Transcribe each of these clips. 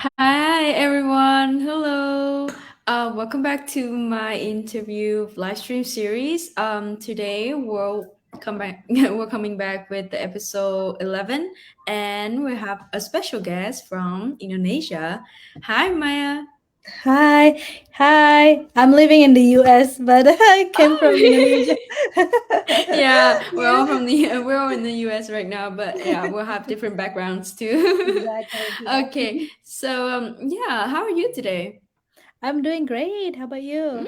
Hi everyone. Hello. Welcome back to my interview live stream series. Today we'll come back. We're coming back with the episode 11, and we have a special guest from Indonesia. Hi, Maya. Hi, hi. I'm living in the US, but I came from Oh, Indonesia. yeah. We're all Yeah, from the we're all in the U.S. right now, but yeah, we'll have different backgrounds too. exactly. Yeah. Okay. So yeah. How are you today? I'm doing great. How about you?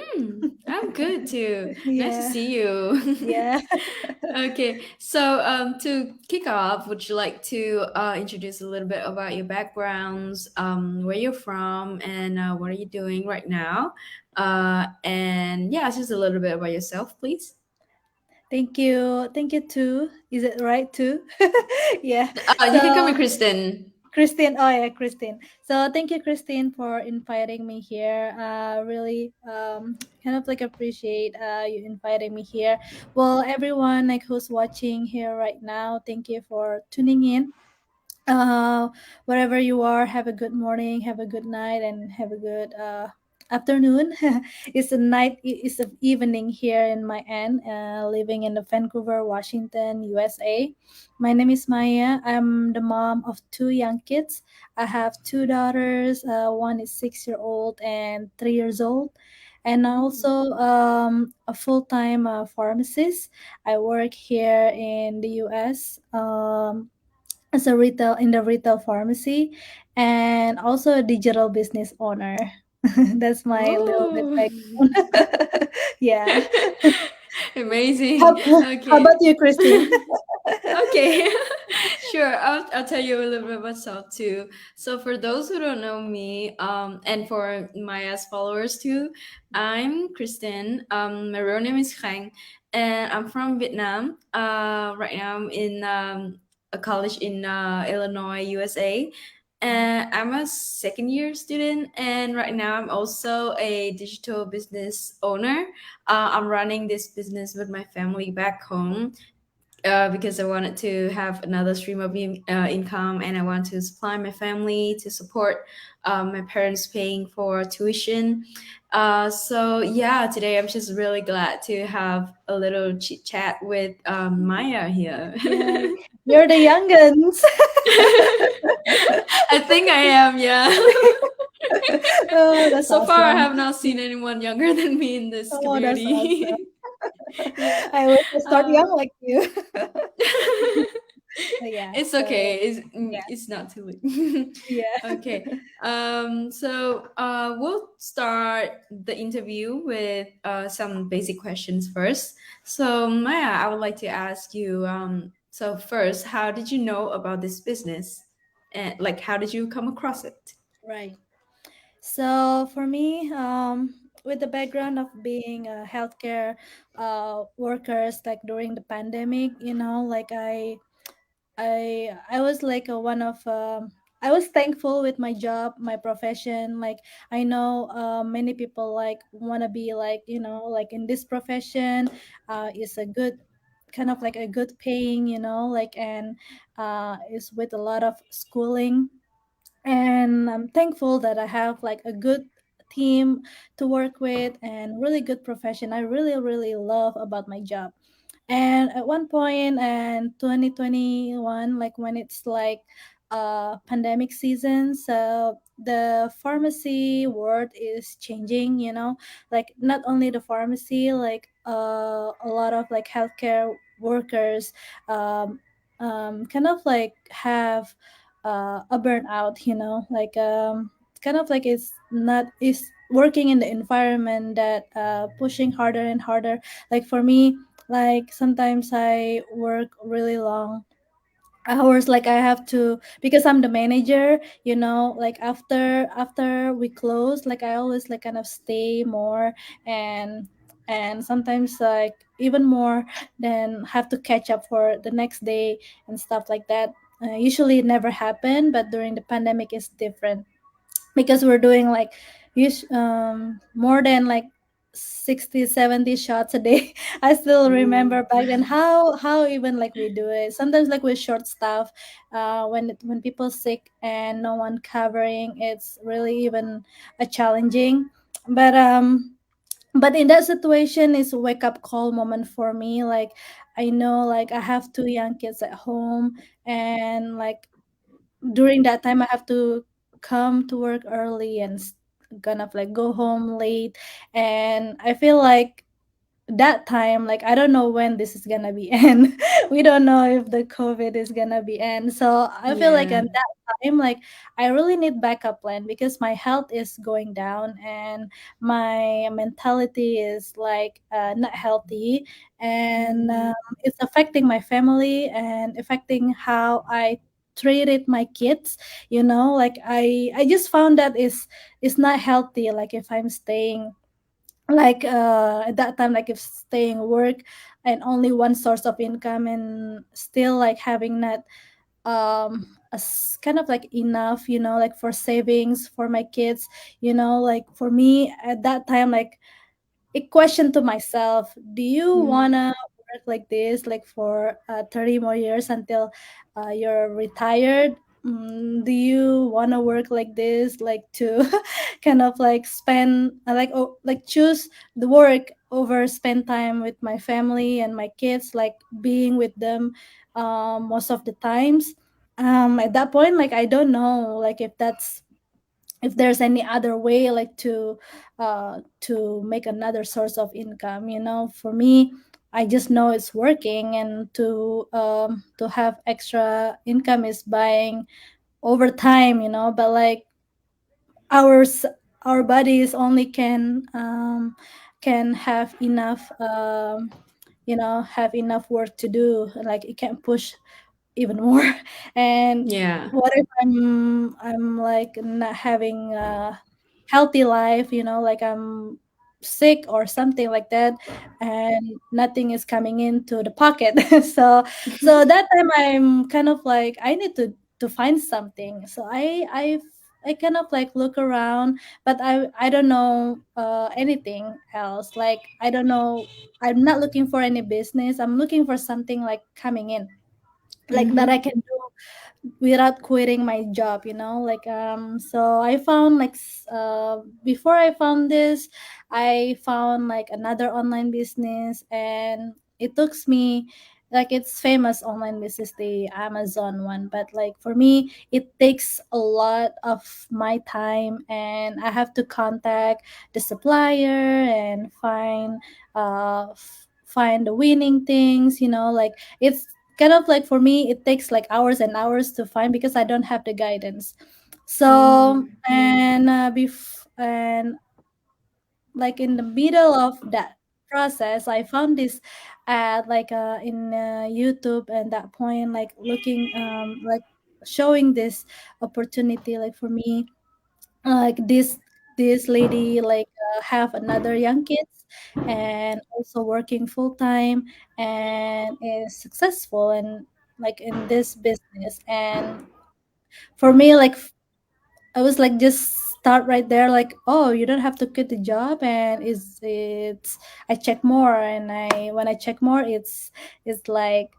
I'm good too. Nice to Yeah, see you. yeah. Okay, so to kick off, would you like to introduce a little bit about your backgrounds, where you're from, and what are you doing right now? And yeah, just a little bit about yourself, please. Thank you. Thank you too. Is it right too? Yeah. You can call me So Kristen. Christine, oh yeah, Christine. So thank you, Christine, for inviting me here. Really, kind of like appreciate you inviting me here. Well, everyone like who's watching here right now, thank you for tuning in. uh Wherever you are, have a good morning, have a good night, and have a good afternoon. It's a night, it's an evening here in my end, living in the Vancouver, Washington, USA. My name is Maya. I'm the mom of two young kids. I have two daughters. One is 6 year old and 3 years old, and Mm. also a full-time pharmacist. I work here in the US, as a retail in the retail pharmacy, and also a digital business owner. That's my little bit Oh, background. Yeah. amazing. How about Okay. you, Christine? Okay, sure. I'll tell you a little bit about myself too. So for those who don't know me, and for Maya's followers too, I'm Kristen. My real name is Khang, and I'm from Vietnam. Right now I'm in a college in Illinois, USA. And I'm a second year student, and right now I'm also a digital business owner. I'm running this business with my family back home because I wanted to have another stream of income, and I want to supply my family to support my parents paying for tuition. So yeah, today I'm just really glad to have a little chit chat with Maya here. Yeah, you're the youngins. I think I am, yeah. Oh, that's So far, I awesome. have not seen anyone younger than me in this Oh, that's awesome. community. Yeah. I wish I start Uh, young like you. Yeah, it's so okay. yeah, It's not too late. yeah. Okay. So we'll start the interview with some basic questions first. So Maya, I would like to ask you. So first, how did you know about this business, and like, how did you come across it? Right. So for me, with the background of being a healthcare workers, like during the pandemic, like I was like a one of I was thankful with my job, my profession. Like I know many people like want to be like like in this profession, is a good kind of like a good paying, like, and is with a lot of schooling, and I'm thankful that I have like a good team to work with and really good profession. I really really love about my job. And at one point in 2021, like when it's like pandemic season, so the pharmacy world is changing, like not only the pharmacy, like a lot of like healthcare workers um, kind of like have a burnout, like kind of like it's not is working in the environment that pushing harder and harder. Like for me, like sometimes I work really long hours, like I have to, because I'm the manager, like after we close, like I always like kind of stay more, and sometimes like even more, then have to catch up for the next day and stuff like that. Usually it never happen, but during the pandemic it's different because we're doing like more than like 60, 70 shots a day. I still Ooh. remember back then how even like we do it. Sometimes like with short stuff, when people sick and no one covering, it's really even a challenging. But but in that situation, it's a wake up call moment for me. Like I know like I have two young kids at home, and like during that time I have to come to work early and gonna like go home late, and I feel like that time like I don't know when this is gonna be end. We don't know if the COVID is gonna be end, so I feel like Yeah. at that time like I really need backup plan because my health is going down and my mentality is like not healthy, and Mm, it's affecting my family and affecting how I treated my kids. You know, like I just found that is not healthy, like if I'm staying like at that time like if staying work and only one source of income and still like having not kind of like enough, you know, like for savings for my kids, you know, like for me at that time like a question to myself, do you mm, wanna work like this like for 30 more years until you're retired? Do you want to work like this like to kind of like spend like oh like choose the work over spend time with my family and my kids, like being with them most of the times? At that point like I don't know like if there's any other way like to make another source of income, you know. For me, I just know it's working, and to have extra income is buying over time, you know. But like ours, our bodies only can have enough you know, have enough work to do, like it can push even more. And yeah. what if I'm like not having a healthy life, you know, like I'm sick or something like that, and nothing is coming into the pocket. So that time I'm kind of like I need to find something. So I kind of like look around, but I don't know anything else. Like I don't know, I'm not looking for any business. I'm looking for something like coming in, like that I Mm-hmm. can do without quitting my job, you know. Like so I found like before I found this, I found like another online business, and it took me like it's famous online business, the Amazon one. But like for me it takes a lot of my time, and I have to contact the supplier and find the winning things, you know. Like it's kind of like for me it takes like hours and hours to find because I don't have the guidance. So Mm, and like in the middle of that process I found this ad like in YouTube, and that point like looking like showing this opportunity like for me, like this lady like have another young kids and also working full time and is successful and like in this business. And for me like I was like just start right there like, oh, you don't have to quit the job. And it's I check more, and I when I check more it's like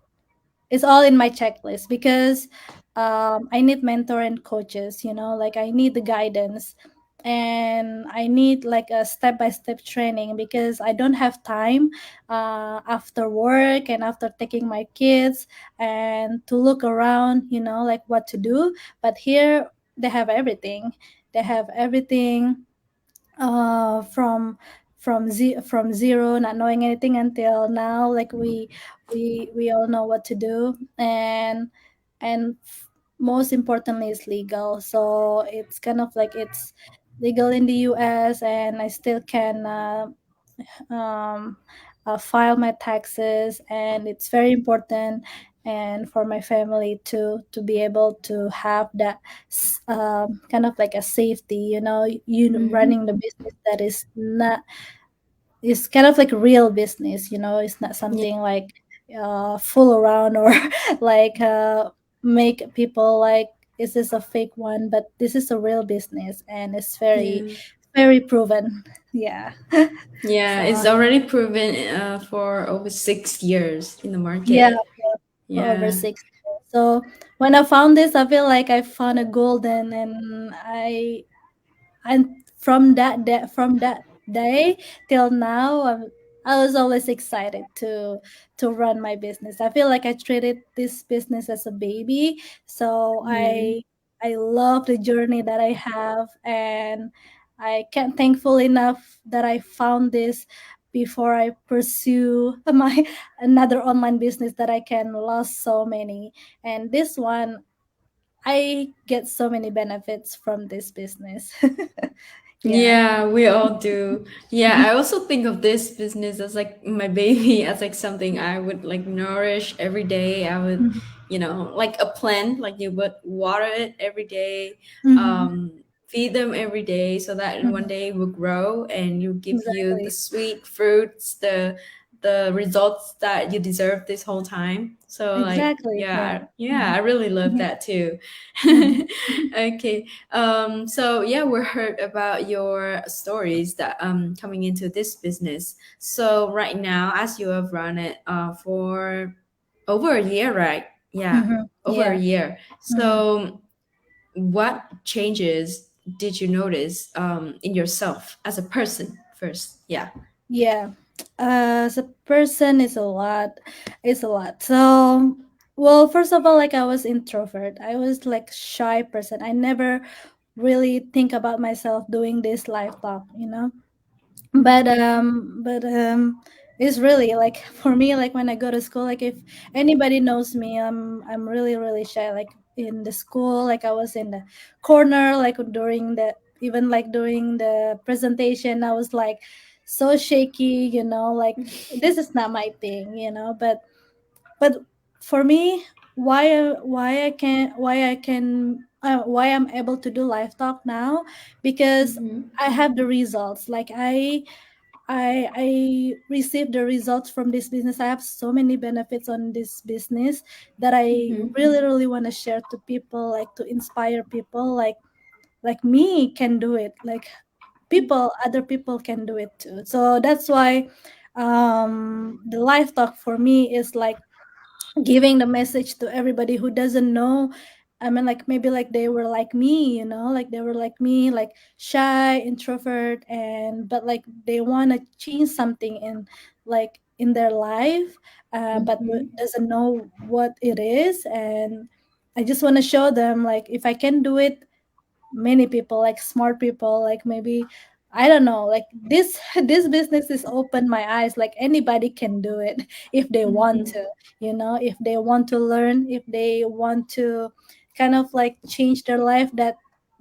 it's all in my checklist because I need mentor and coaches, you know, like I need the guidance, and I need like a step by step training because I don't have time after work and after taking my kids and to look around, you know, like what to do. But here they have everything. They have everything from zero, not knowing anything until now. Like we all know what to do, and most importantly, it's legal. So it's kind of like it's legal in the U.S. and I still can um, file my taxes, and it's very important. And for my family to be able to have that kind of like a safety, you know, you mm-hmm. running the business that is not, it's kind of like real business, you know. It's not Yeah. something like fool around or like make people like is this a fake one, but this is a real business, and it's very Yeah. very proven. Yeah. Yeah, So it's already proven for over 6 years in the yeah, market. for over Yeah. 6 years. So when I found this, I feel like I found a golden, and from that day till now, I was always excited to run my business. I feel like I treated this business as a baby. So Mm-hmm. I love the journey that I have, and I can't thankful enough that I found this before I pursue my another online business that I can lose so many. And this one, I get so many benefits from this business. Yeah. Yeah, we all do. Yeah, I also think of this business as like my baby, as like something I would like nourish every day. I would, Mhm. like a plant, like you would water it every day, Mhm. feed them every day so that one Mhm. day it will grow and you give you the Exactly. sweet fruits, the results that you deserve this whole time. So like, Exactly. yeah, Yeah. yeah, Mhm. I really love Mhm. that too. Mhm. Okay. So yeah, we heard about your stories that coming into this business. So right now, as you have run it for over a year, right? Yeah, Mhm. over a Yeah. year. Mhm. So what changes did you notice in yourself as a person first? Yeah. Yeah. As a person is a lot. It's a lot. So, well, first of all, like I was introvert. I was like shy person. I never really think about myself doing this live talk. but Mm-hmm. um but um it's really like for me, like when I go to school, like if anybody knows me, I'm really really shy. Like in the school, like I was in the corner, like during the even like during the presentation, I was like so shaky, like this is not my thing. But for me, why I'm able to do live talk now, because Mm-hmm. I have the results. Like I received the results from this business. I have so many benefits on this business that I Mm-hmm. really really want to share to people, like to inspire people, like me can do it, like other people can do it too. So that's why the live talk for me is like giving the message to everybody who doesn't know. I mean, like maybe like they were like me, like they were like me, like shy, introvert, and but like they want to change something in like in their life, but Mm-hmm. doesn't know what it is. And I just want to show them, like if I can do it, many people, like smart people, like maybe I don't know, like this this business is opened my eyes, like anybody can do it if they want to, if they want to learn, if they want to kind of like change their life. That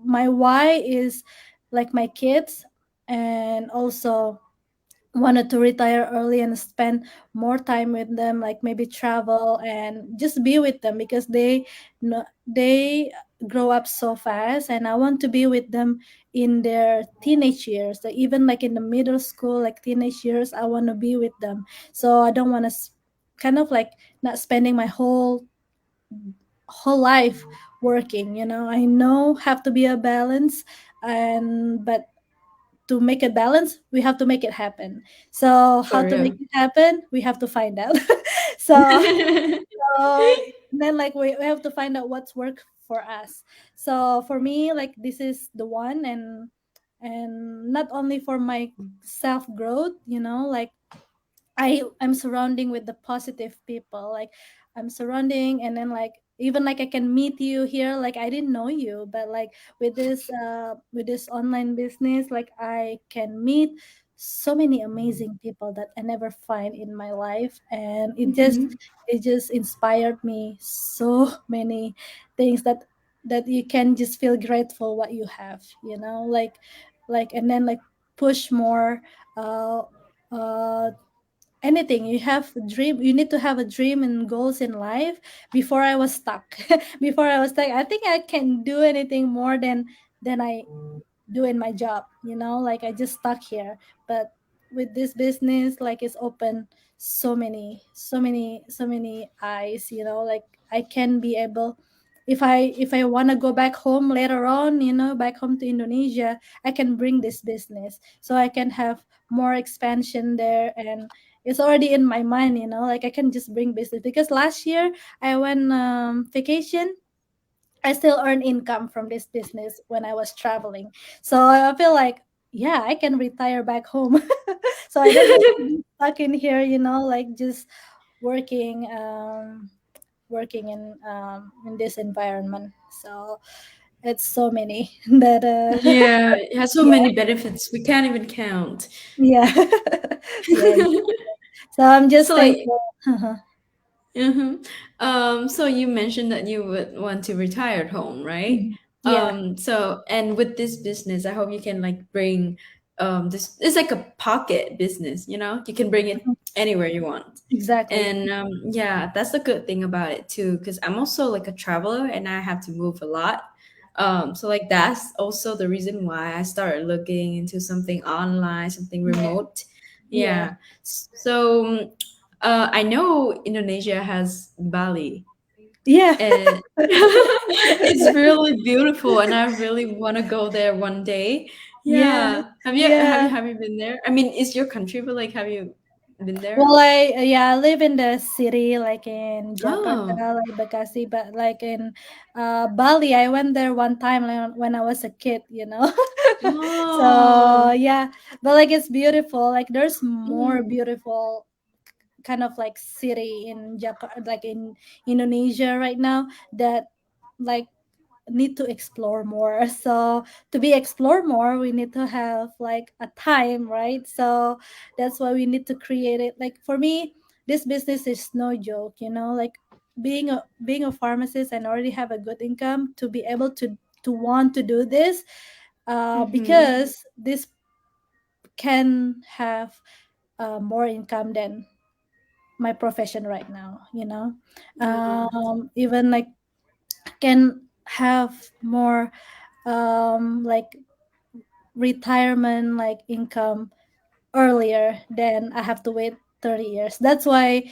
my why is like my kids, and also wanted to retire early and spend more time with them, like maybe travel and just be with them, because they grow up so fast, and I want to be with them in their teenage years, like even like in the middle school, like teenage years, I want to be with them. So I don't want to kind of like not spending my whole life working. I know have to be a balance, and but to make it balance, we have to make it happen. So how For to make real. it happen, we have to find out. so so then like we have to find out what's work for us. So for me, like this is the one, and not only for my self growth, like I'm surrounding with the positive people. Like I'm surrounding, and then like even like I can meet you here. Like I didn't know you, but like with this online business, like I can meet so many amazing people that I never find in my life, and Mm-hmm. it just inspired me so many things that you can just feel grateful what you have. And then like push more. Uh, uh Anything you have a dream, you need to have a dream and goals in life. Before I was stuck before I was stuck, I think I can do anything more than I do in my job, like I just stuck here. But with this business, like it's open so many eyes, like I can be able, if I want to go back home later on, back home to Indonesia, I can bring this business so I can have more expansion there. And it's already in my mind, like I can just bring business because last year I went vacation. I still earn income from this business when I was traveling. So I feel like, yeah, I can retire back home. So I don't have to be stuck in here, like just working working in this environment. So it's so many that Yeah, it has so yeah, many benefits we can't even count. yeah. Yeah. So I'm just So like, thankful. hmm so you mentioned that you would want to retire at home, right? Mhm. Yeah. So and with this business, I hope you can like bring this it's like a pocket business, you know? You can bring it Mhm. anywhere you want. Exactly. And yeah, that's the good thing about it too, because I'm also like a traveler and I have to move a lot. So like that's also the reason why I started looking into something online, something Yeah. remote. Yeah. Yeah. So I know Indonesia has Bali, Yeah. and it's really beautiful, and I really want to go there one day. Yeah. Yeah. Yeah. Have you been there? I mean, it's your country, but like, have you been there? Well, I live in the city, like in Jakarta, Oh. like Bekasi, but like in Bali, I went there one time like, when I was a kid. So Oh. yeah, but like it's beautiful. Like there's more Mm. beautiful kind of like city in Jakarta, like in Indonesia right now that like need to explore more. So to be explore more, we need to have like a time, right? So that's why we need to create it. Like for me, this business is no joke, like being a pharmacist and already have a good income to be able to want to do this, Mm-hmm. because this can have more income than my profession right now, Yeah. even like can have more like retirement like income earlier than I have to wait 30 years. That's why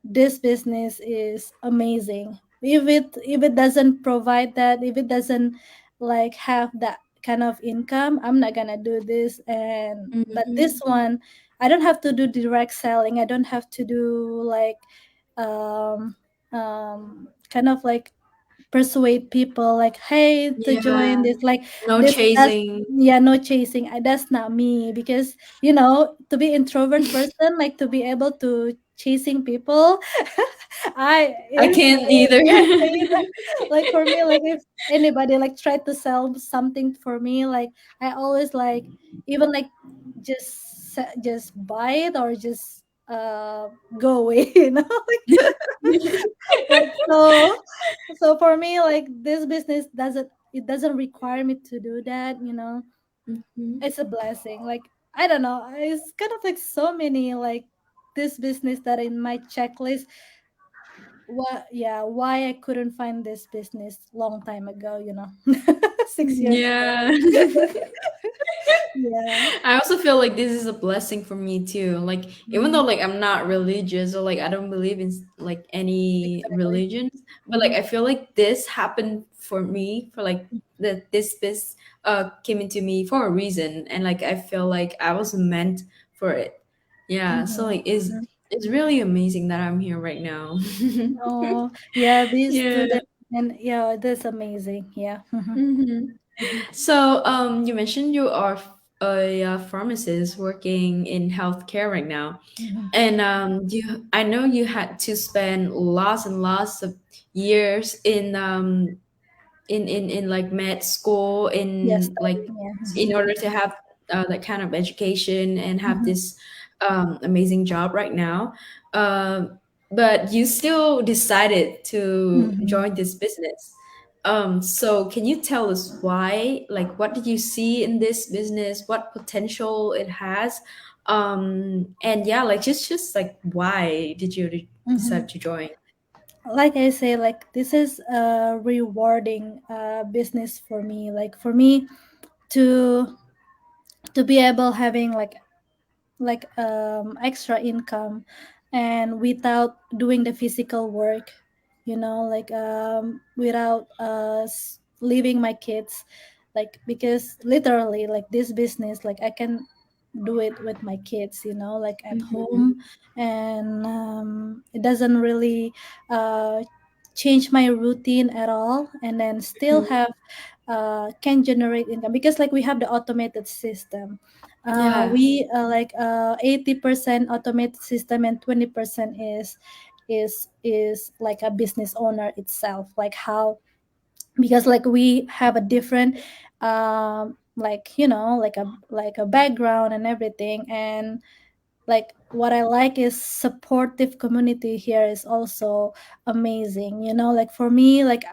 this business is amazing. If it doesn't provide that, if it doesn't like have that kind of income, I'm not gonna do this. And but this Mm-hmm. one, I don't have to do direct selling. I don't have to do like um kind of like persuade people like, hey, to join Yeah. this, like No this that's chasing. yeah, no chasing. That's not me, because to be introvert person, like to be able to chasing people, I I is can't either. yeah, like for me, like if anybody like try to sell something for me, like I always like, even like just buy it or just go away, like so for me, like this business doesn't require me to do that, Mhm. it's a blessing. Like I don't know, it's kind of like so many like this business that in my checklist. What Yeah, why I couldn't find this business long time ago, 6 years Yeah. ago. Yeah. I also feel like this is a blessing for me too. Like even though Mhm. like I'm not religious or like I don't believe in like any Exactly. religions, but like Mhm. I feel like this happened for me for like that this came into me for a reason, and like I feel like I was meant for it. Yeah, so Mhm. like it's really amazing that I'm here right now. Oh yeah, these Yeah. students, and yeah, that's amazing. Yeah. Mhm. Hmm. Mhm. So, you mentioned you are a pharmacist working in healthcare right now, Mhm. and I know you had to spend lots and lots of years in like med school Yeah, in like studying. Yeah. Mhm. in order to have that kind of education and have Mhm. this amazing job right now. But you still decided to Mhm. join this business. So can you tell us why? Like, what did you see in this business? What potential it has? And yeah, like just like why did you decide Mhm. to join? Like I say, like this is a rewarding business for me. Like for me to be able having like extra income and without doing the physical work, like without leaving my kids, like because literally like this business, like I can do it with my kids, like at Mm-hmm. home. And it doesn't really uh, change my routine at all, and then still have can generate income because like we have the automated system. Yeah. We like 80% automated system and 20% is like a business owner itself, like how, because like we have a different like like a background and everything. And like what I like is supportive community here is also amazing. Like for me, like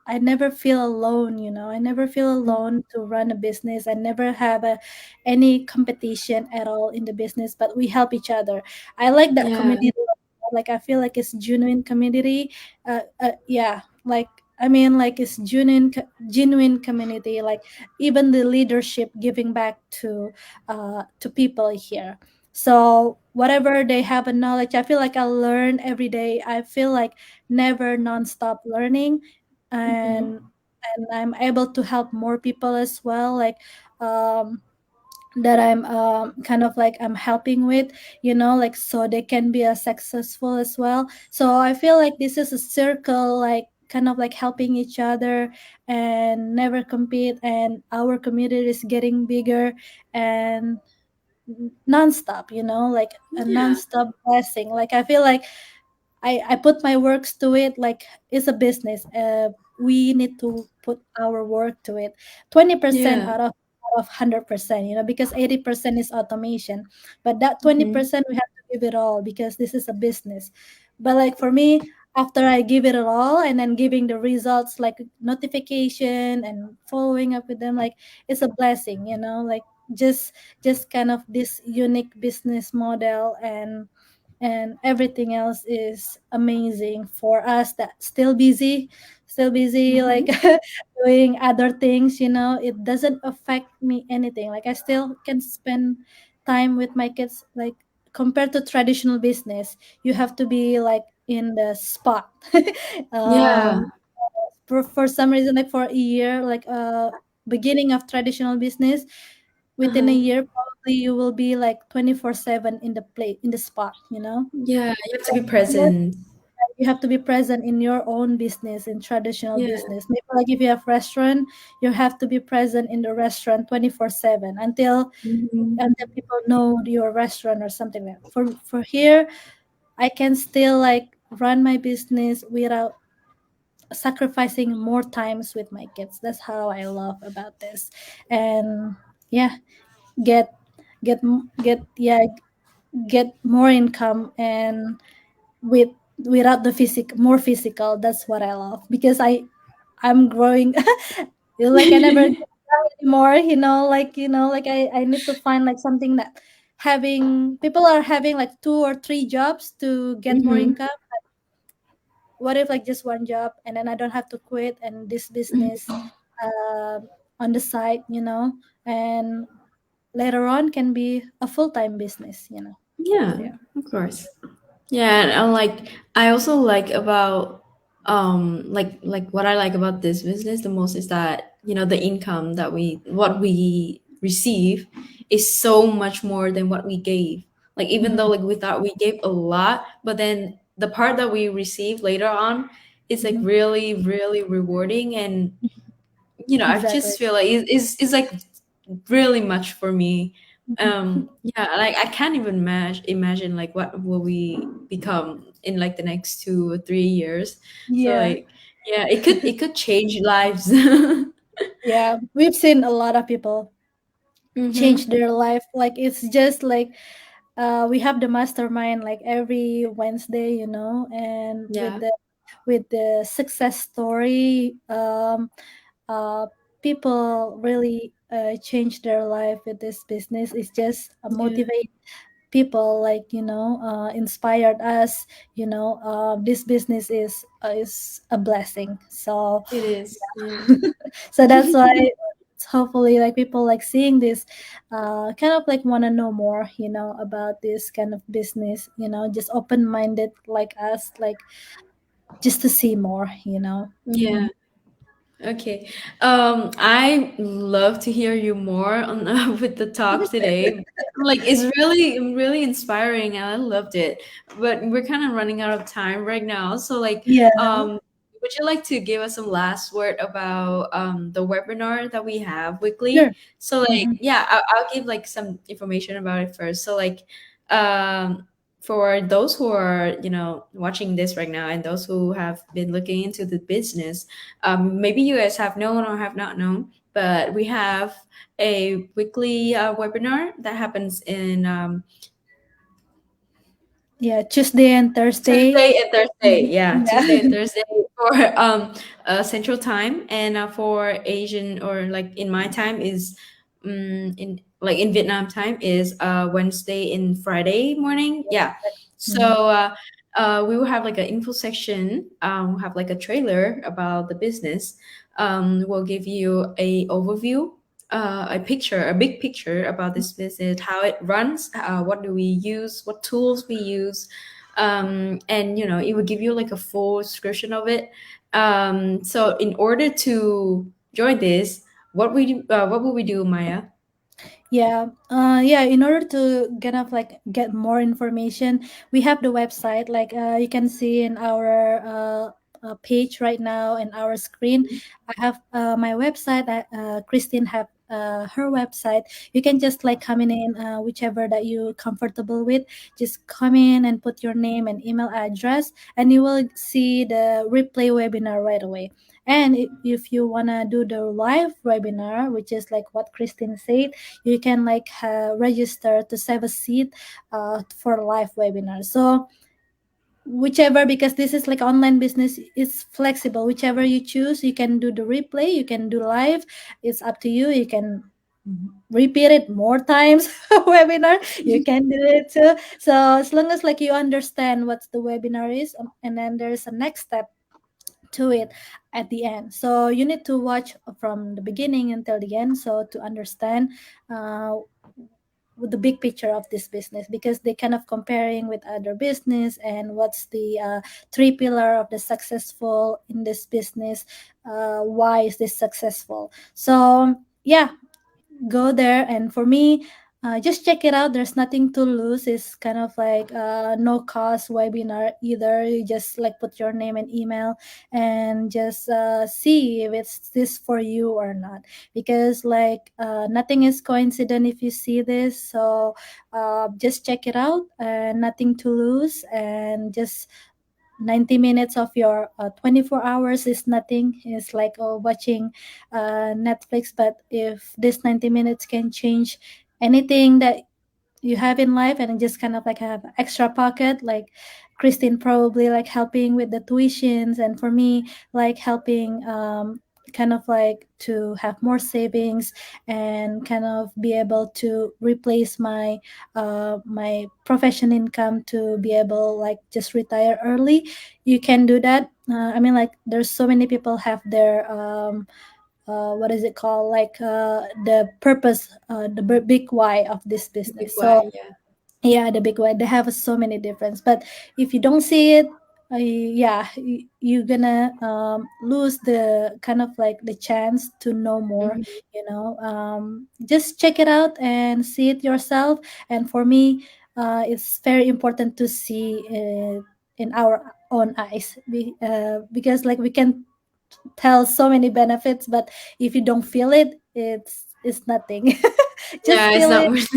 I never feel alone. I never feel alone to run a business. I never have any competition at all in the business, but we help each other. I like that Yeah. community. Like I feel like it's genuine community. Yeah, like I mean, like it's genuine community. Like even the leadership giving back to people here. So whatever they have a knowledge, I feel like I learn every day. I feel like never nonstop learning, Mm-hmm. and I'm able to help more people as well. Like um, that I'm kind of like I'm helping with, like so they can be as successful as well. So I feel like this is a circle, like kind of like helping each other and never compete, and our community is getting bigger and nonstop, like a Yeah. nonstop blessing. Like I feel like I put my works to it, like it's a business. We need to put our work to it. 20% Yeah. out of 100%, because 80% is automation. But that Mm-hmm. 20% we have to give it all because this is a business. But like for me, after I give it all and then giving the results like notification and following up with them, like it's a blessing, like just just kind of this unique business model. And everything else is amazing for us that still busy like Mm-hmm. doing other things. It doesn't affect me anything, like I still can spend time with my kids. Like compared to traditional business, you have to be like in the spot. Yeah. um for some reason, like for a year, like beginning of traditional business, within a Uh-huh. year probably you will be like 24/7 in the play in the spot. Yeah. You have to be present. You have to be present in your own business, in traditional Yeah. business. Maybe like if you have restaurant, you have to be present in the restaurant 24/7 Mm-hmm. until people know your restaurant or something like that. For here, I can still like run my business without sacrificing more times with my kids. That's how I love about this. And yeah, get yeah, get more income, and with without the more physical. That's what I love because I'm growing. Like I never get tired anymore, like I need to find like something that having people are having like two or three jobs to get more Mm-hmm. income. What if like just one job, and then I don't have to quit and this business on the side, and later on can be a full-time business. Yeah. So yeah. Of course. Yeah, and I also like about like what I like about this business the most is that the income that we receive is so much more than what we gave. Like even though Mhm, like we thought we gave a lot, but then the part that we receive later on is like mhm. really really rewarding. And I just Exactly. feel like it's like really much for me. Mhm. Yeah, like I can't even imagine like what will we become in like the next 2 or 3 years. So Yeah. like yeah, it could change lives. Yeah, we've seen a lot of people change Mm-hmm. their life. Like it's just like we have the mastermind like every Wednesday, and Yeah, with the success story, uh people really change their life with this business. It's just a yeah, motivate people, like inspired us. This business is a blessing. So it is. Yeah. so that's why hopefully like people like seeing this kind of like want to know more, about this kind of business, just open-minded like us, like just to see more, you know. Yeah. Okay. I love to hear you more on with the talk today. Like it's really inspiring and I loved it. But we're kind of running out of time right now. So like Yeah, would you like to give us some last word about the webinar that we have sure. weekly? So like Hmm. yeah, I'll give like some information about it first. So like um for those who are, watching this right now and those who have been looking into the business, maybe you guys have known or have not known, but we have a weekly webinar that happens in Yeah, Tuesday and Thursday. Tuesday and Thursday. Mhm. Yeah, Yeah. Tuesday and Thursday for Central Time, and for Asian, or like in my time is in like in Vietnam time is Wednesday and Friday morning. Yeah. So Mhm. we will have like an info section. We'll have like a trailer about the business. We'll give you a overview, a picture, a big picture about this business, how it runs, what do we use, what tools we use, and it will give you like a full description of it. So in order to join this, what will we do, Maya? Yeah, in order to kind of like get more information, we have the website. Like you can see in our page right now in our screen. I have my website. Christine have her website. You can just like come in whichever that you comfortable with. Just come in and put your name and email address, and you will see the replay webinar right away. And if you wanna do the live webinar, which is like what Christine said, you can like register to save a seat for live webinar. So whichever, because this is like online business, is flexible. Whichever you choose, you can do the replay, you can do live. It's up to you. You can repeat it more times webinar, you can do it too. So as long as like you understand what the webinar is, and then there's a next step to it at the end. So you need to watch from the beginning until the end, so to understand uh, with the big picture of this business, because they kind of comparing with other business and what's the three pillar of the successful in this business. Why is this successful? So yeah, go there. And for me, just check it out. There's nothing to lose. It's kind of like no cost webinar either. You just like put your name and email and just see if it's this for you or not, because like nothing is coincident if you see this. So just check it out, nothing to lose, and just 90 minutes of your 24 hours is nothing. It's like watching Netflix. But if this 90 minutes can change anything that you have in life, and just kind of like have extra pocket, like Christine probably like helping with the tuitions, and for me like helping kind of like to have more savings and kind of be able to replace my profession income to be able like just retire early. You can do that. I mean, like there's so many people have their what is it called, like the purpose, the big why of this Big business. So why, yeah. yeah, the big one, they have so many difference. But if you don't see it, yeah, you're gonna lose the kind of like the chance to know more. Mhm. Just check it out and see it yourself. And for me, it's very important to see it in our own eyes. Because like we can tell so many benefits, but if you don't feel it, it's nothing. Just Yeah, it's feel not it. worth.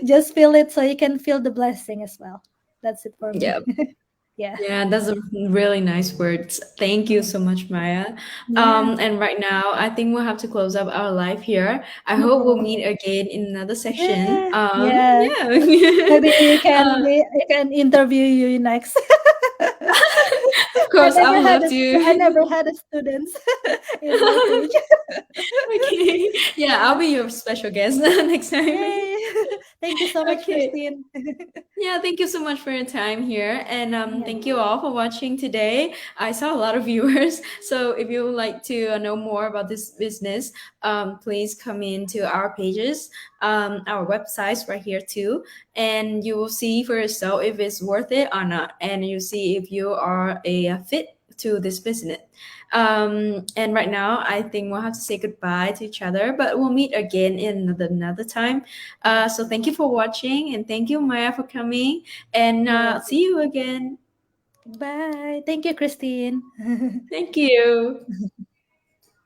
Just feel it so you can feel the blessing as well. That's it for Yeah. me. Yeah. Yeah, that's a really nice words. Thank you so much, Maya. Yeah. And right now, I think we'll have to close up our live here. I hope we'll Oh, meet again in another session. yeah. Yeah. Yeah. Maybe you can uh, I can interview you next. of course, I would love I to. never had a students in my page. Okay. Yeah, I'll be your special guest next time. Yay. Thank you so much, Okay. Christine. Yeah, thank you so much for your time here. And Yeah. thank you all for watching today. I saw a lot of viewers. So if you would like to know more about this business, please come into our pages, our websites right here too. And you will see for yourself if it's worth it or not. And you see if you are a fit to this business. And right now, I think we'll have to say goodbye to each other, but we'll meet again in another time. So thank you for watching, and thank you, Maya, for coming. And You're welcome. see you again. Bye. Thank you, Christine. Thank you.